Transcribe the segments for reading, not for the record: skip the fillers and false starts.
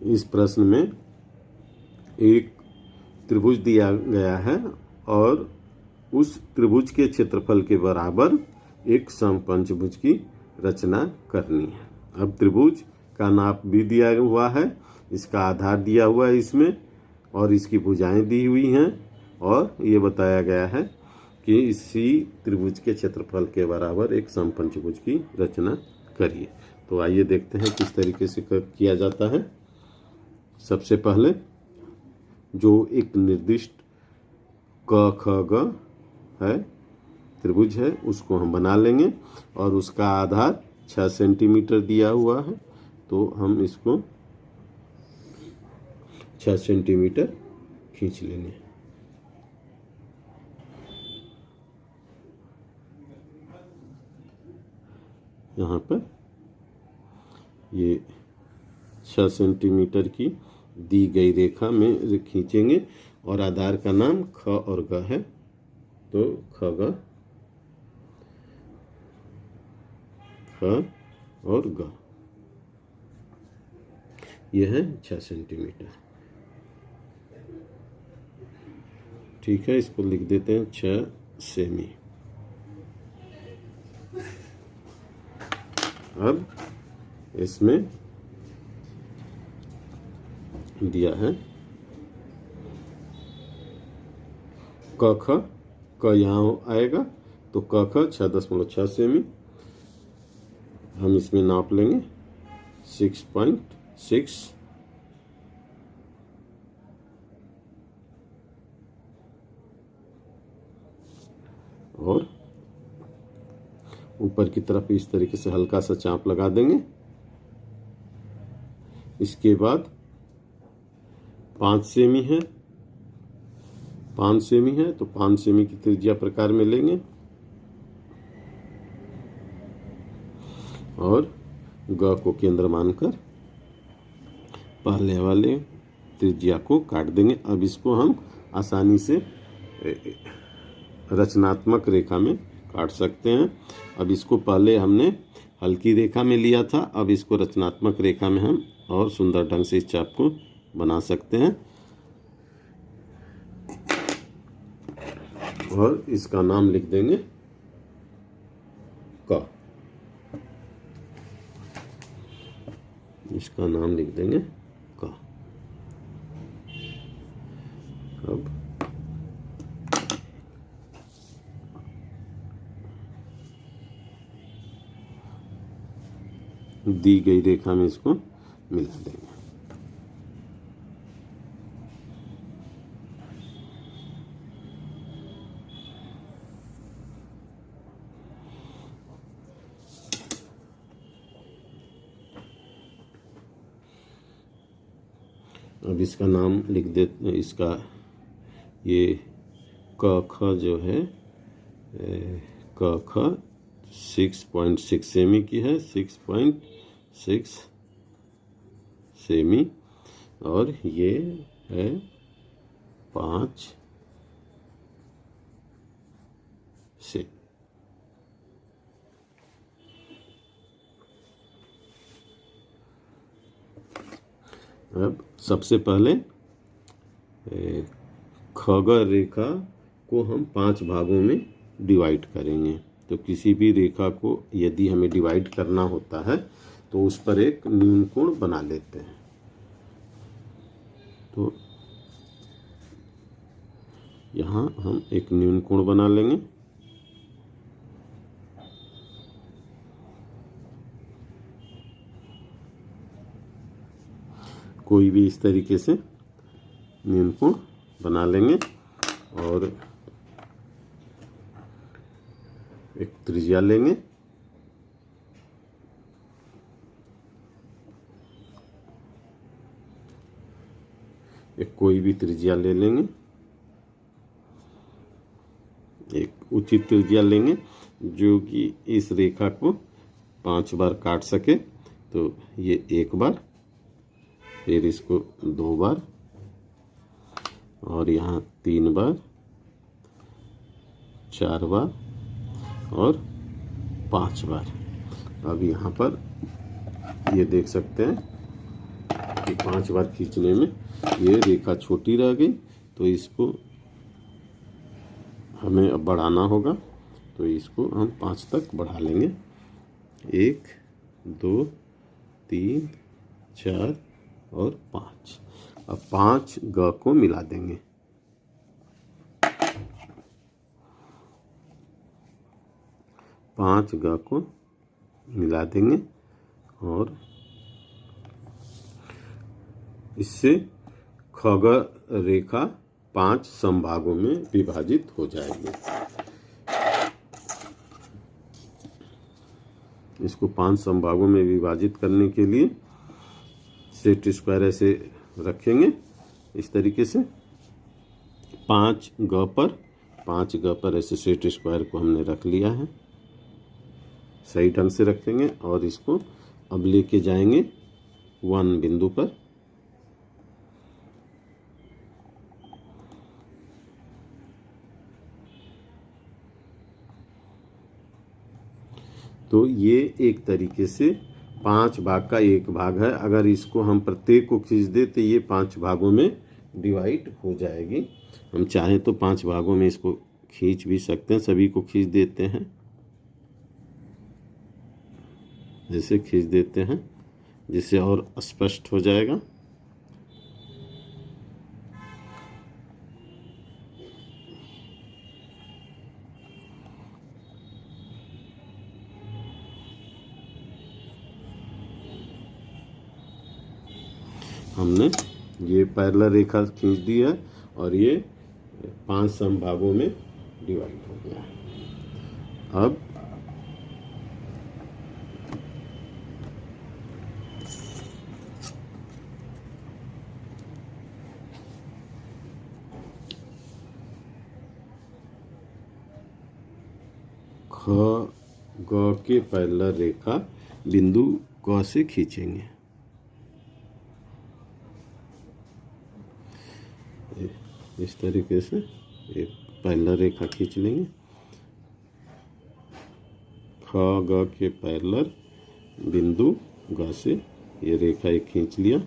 इस प्रश्न में एक त्रिभुज दिया गया है और उस त्रिभुज के क्षेत्रफल के बराबर एक समपंचभुज की रचना करनी है। अब त्रिभुज का नाप भी दिया हुआ है, इसका आधार दिया हुआ है इसमें, और इसकी भुजाएं दी हुई हैं, और ये बताया गया है कि इसी त्रिभुज के क्षेत्रफल के बराबर एक समपंचभुज की रचना करिए। तो आइए देखते हैं किस तरीके से किया जाता है। सबसे पहले जो एक निर्दिष्ट क ख ग है त्रिभुज है उसको हम बना लेंगे, और उसका आधार 6 सेंटीमीटर दिया हुआ है, तो हम इसको 6 सेंटीमीटर खींच लेंगे। यहाँ पर ये 6 सेंटीमीटर की दी गई रेखा में खींचेंगे, और आधार का नाम ख और ग है, तो ख ग ख और ग यह है 6 सेंटीमीटर। ठीक है, इसको लिख देते हैं 6 सेमी। अब इसमें दिया है क ख, क यहाँ आएगा तो क ख 6.6 सेमी। हम इसमें नाप लेंगे 6.6, और ऊपर की तरफ इस तरीके से हल्का सा चाप लगा देंगे। इसके बाद 5 सेमी है, 5 सेमी है तो 5 सेमी की त्रिज्या प्रकार में लेंगे, और ग को केंद्र मानकर पहले वाले त्रिज्या को काट देंगे। अब इसको हम आसानी से रचनात्मक रेखा में काट सकते हैं। अब इसको पहले हमने हल्की रेखा में लिया था, अब इसको रचनात्मक रेखा में हम और सुंदर ढंग से इस चाप को बना सकते हैं, और इसका नाम लिख देंगे क। इसका नाम लिख देंगे क। अब दी गई रेखा में इसको मिला देंगे। अब इसका नाम लिख दे, इसका ये क ख जो है क ख 6.6 सेमी की है, 6.6 सेमी, और ये है 5 सेमी। अब सबसे पहले खग रेखा को हम 5 भागों में डिवाइड करेंगे। तो किसी भी रेखा को यदि हमें डिवाइड करना होता है तो उस पर एक न्यून कोण बना लेते हैं। तो यहाँ हम एक न्यून कोण बना लेंगे। कोई भी इस तरीके से न्यून कोण बना लेंगे, और एक त्रिज्या लेंगे, एक कोई भी त्रिज्या ले लेंगे, एक उचित त्रिज्या लेंगे जो कि इस रेखा को 5 बार काट सके। तो ये 1 बार, फिर इसको 2 बार, और यहाँ 3 बार, 4 बार और 5 बार। अब यहाँ पर ये देख सकते हैं कि 5 बार खींचने में ये रेखा छोटी रह गई, तो इसको हमें अब बढ़ाना होगा। तो इसको हम 5 तक बढ़ा लेंगे। 1 2 3 4 और 5। अब 5 ग को मिला देंगे। 5 ग को मिला देंगे और इससे खग रेखा 5 समभागों में विभाजित हो जाएगी। इसको 5 समभागों में विभाजित करने के लिए सेट स्क्वायर ऐसे रखेंगे इस तरीके से। 5 ग पर ऐसे सेट स्क्वायर को हमने रख लिया है, सही ढंग से रखेंगे और इसको अब लेके जाएंगे 1 बिंदु पर। तो ये एक तरीके से 5 भाग का 1 भाग है। अगर इसको हम प्रत्येक को खींच दे तो ये 5 भागों में डिवाइड हो जाएगी। हम चाहें तो 5 भागों में इसको खींच भी सकते हैं, सभी को खींच देते हैं, ऐसे खींच देते हैं जिससे और स्पष्ट हो जाएगा। हमने ये पैरेलल रेखा खींच दी है और ये 5 समभागों में डिवाइड हो गया है। अब ख ग के पैरेलल रेखा बिंदु क से खींचेंगे। इस तरीके से एक पैरेलल रेखा खींच लेंगे। ख ग के पैरेलल बिंदु ग से ये रेखा एक खींच लिया।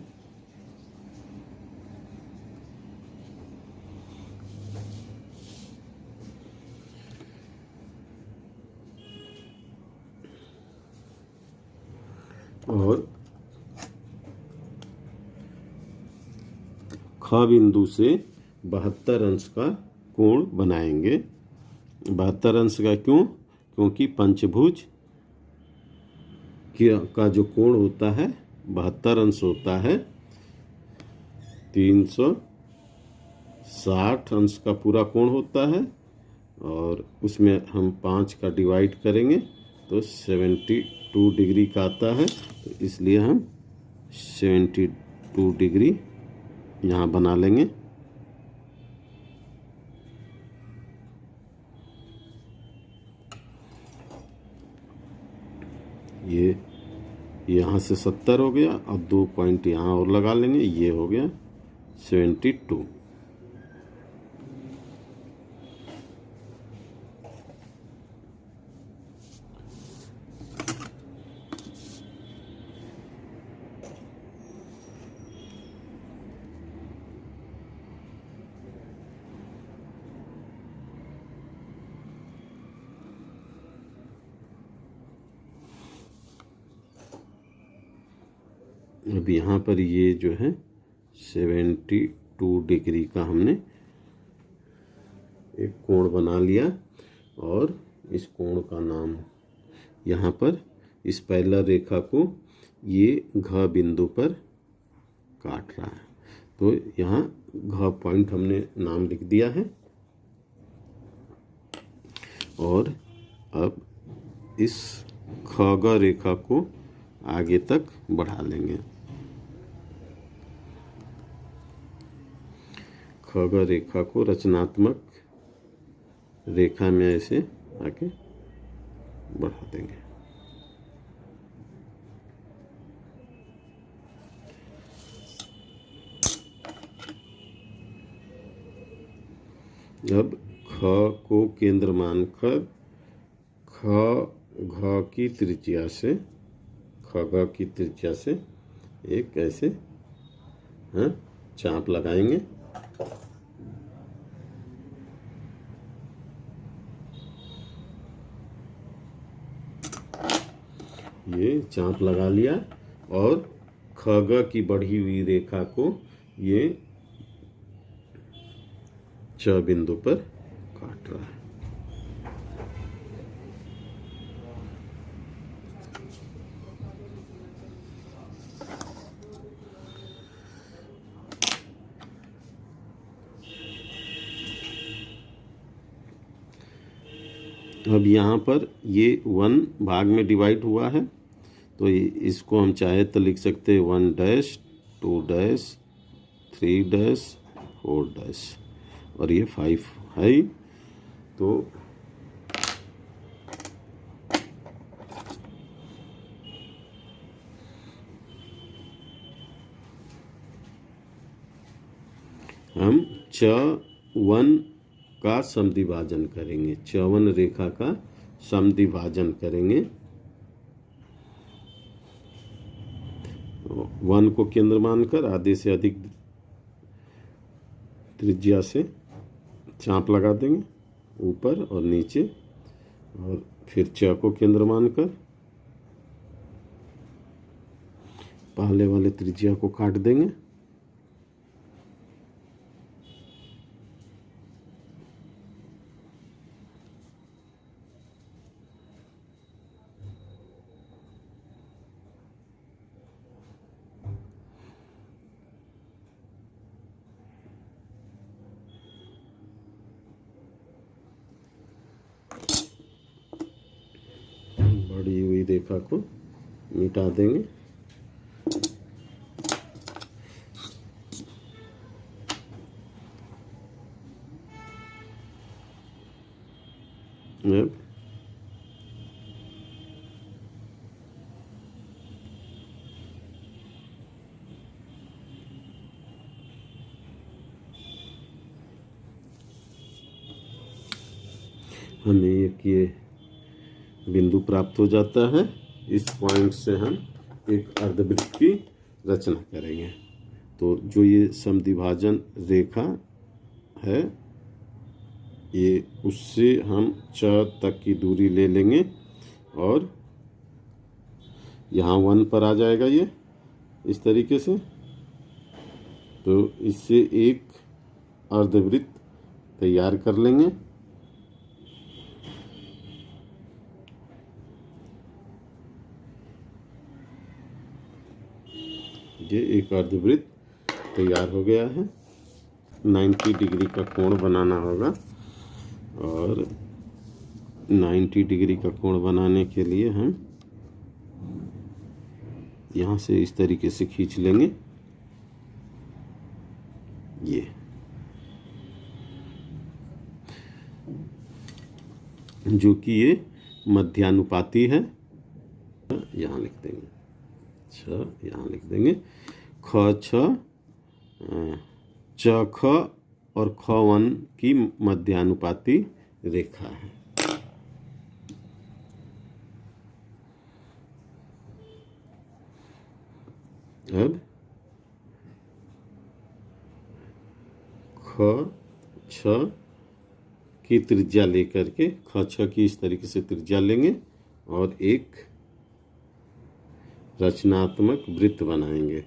और ख बिंदु से 72 अंश का कोण बनाएंगे। 72 अंश का क्यों? क्योंकि पंचभुज का जो कोण होता है 72 अंश होता है। 360 अंश का पूरा कोण होता है और उसमें हम 5 का डिवाइड करेंगे तो 72 डिग्री का आता है। तो इसलिए हम 72 डिग्री यहाँ बना लेंगे। ये यहाँ से 70 हो गया। अब 2 पॉइंट यहाँ और लगा लेंगे, ये हो गया 72। अब यहाँ पर ये जो है 72 डिग्री का हमने एक कोण बना लिया और इस कोण का नाम यहाँ पर इस पैरेलल रेखा को ये घ बिंदु पर काट रहा है। तो यहाँ घ पॉइंट हमने नाम लिख दिया है और अब इस खग रेखा को आगे तक बढ़ा लेंगे। खग रेखा को रचनात्मक रेखा में ऐसे आगे बढ़ा देंगे। अब ख को केंद्र मानकर घ की त्रिज्या से एक ऐसे हैं, चाप लगाएंगे। ये चाप लगा लिया और खग की बढ़ी हुई रेखा को ये च बिंदु पर काट रहा है। अब यहाँ पर ये 1 भाग में डिवाइड हुआ है, तो इसको हम चाहे तो लिख सकते हैं 1 डैश 2 डैश 3 डैश 4 डैश और ये 5 है। तो हम च1 का समद्विभाजन करेंगे, च1 रेखा का समद्विभाजन करेंगे। 1 को केंद्र मानकर आधे से अधिक त्रिज्या से चाप लगा देंगे ऊपर और नीचे, और फिर च को केंद्र मानकर पहले वाले त्रिज्या को काट देंगे। बढ़ी हुई रेखा को मिटा देंगे। अब हमें ये बिंदु प्राप्त हो जाता है। इस पॉइंट से हम एक अर्धवृत्त की रचना करेंगे। तो जो ये समद्विभाजन रेखा है, ये उससे हम च तक की दूरी ले लेंगे और यहाँ 1 पर आ जाएगा ये इस तरीके से। तो इससे एक अर्धवृत्त तैयार कर लेंगे। ये एक अर्धवृत्त तैयार हो गया है। 90 डिग्री का कोण बनाना होगा और 90 डिग्री का कोण बनाने के लिए हम यहाँ से इस तरीके से खींच लेंगे ये, जो कि ये मध्यानुपाती है। यहाँ लिख देंगे यहाँ लिख देंगे ख छ च ख और ख1 की मध्यानुपाती रेखा है। अब ख छ की त्रिज्या लेकर के ख छ की इस तरीके से त्रिज्या लेंगे और एक रचनात्मक वृत्त बनाएंगे।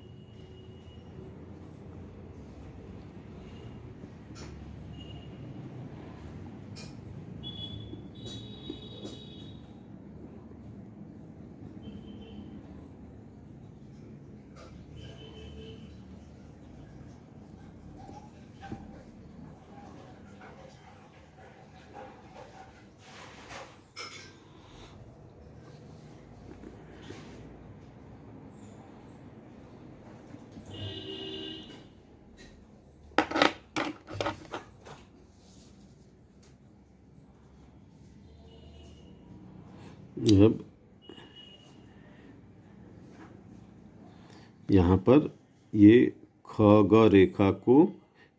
अब यहाँ पर ये ख ग रेखा को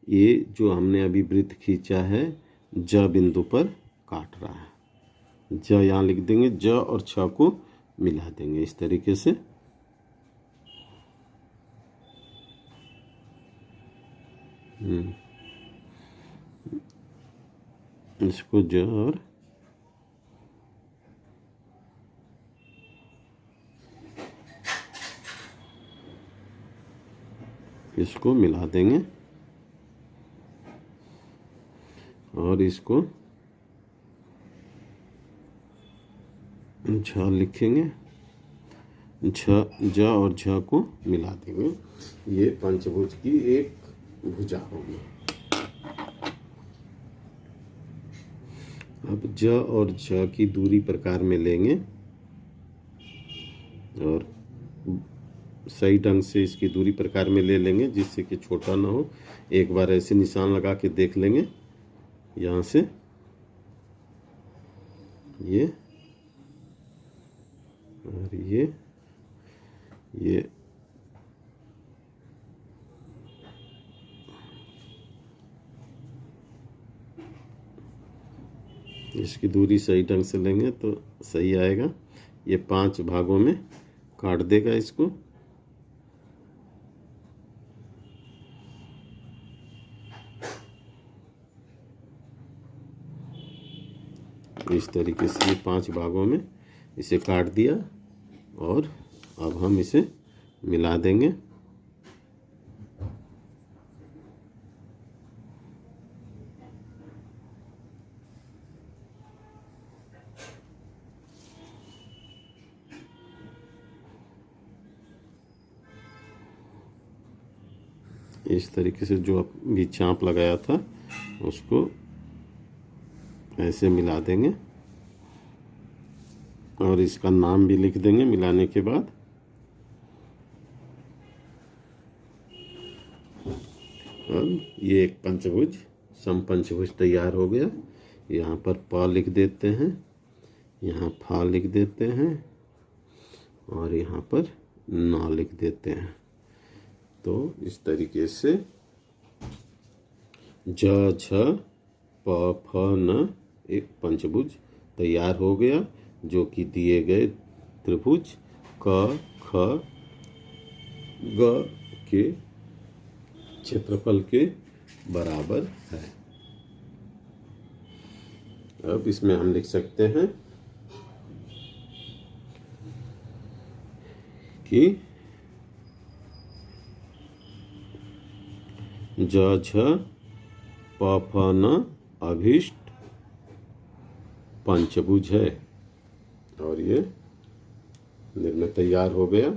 ये जो हमने अभी वृत्त खींचा है ज बिंदु पर काट रहा है। ज यहाँ लिख देंगे, ज और छ को मिला देंगे इस तरीके से। इसको ज और इसको मिला देंगे और इसको झ लिखेंगे, झ ज और झ को मिला देंगे। ये पंचभुज की एक भुजा होगी। अब ज और झ की दूरी प्रकार में लेंगे और सही ढंग से इसकी दूरी प्रकार में ले लेंगे जिससे कि छोटा ना हो। एक बार ऐसे निशान लगा के देख लेंगे यहाँ से, ये और ये इसकी दूरी सही ढंग से लेंगे तो सही आएगा। ये 5 भागों में काट देगा इसको। इस तरीके से ये 5 भागों में इसे काट दिया और अब हम इसे मिला देंगे। इस तरीके से जो अभी चाप लगाया था उसको ऐसे मिला देंगे और इसका नाम भी लिख देंगे मिलाने के बाद। अब ये एक पंचभुज समपंचभुज तैयार हो गया। यहाँ पर प लिख देते हैं, यहाँ फा लिख देते हैं और यहाँ पर न लिख देते हैं। तो इस तरीके से ज झ प फ न एक पंचभुज तैयार हो गया, जो कि दिए गए त्रिभुज क ख ग के क्षेत्रफल के बराबर है। अब इसमें हम लिख सकते हैं कि ज झ प फ न अभीष्ट पंचभुज है। और ये निर्णय तैयार हो गया।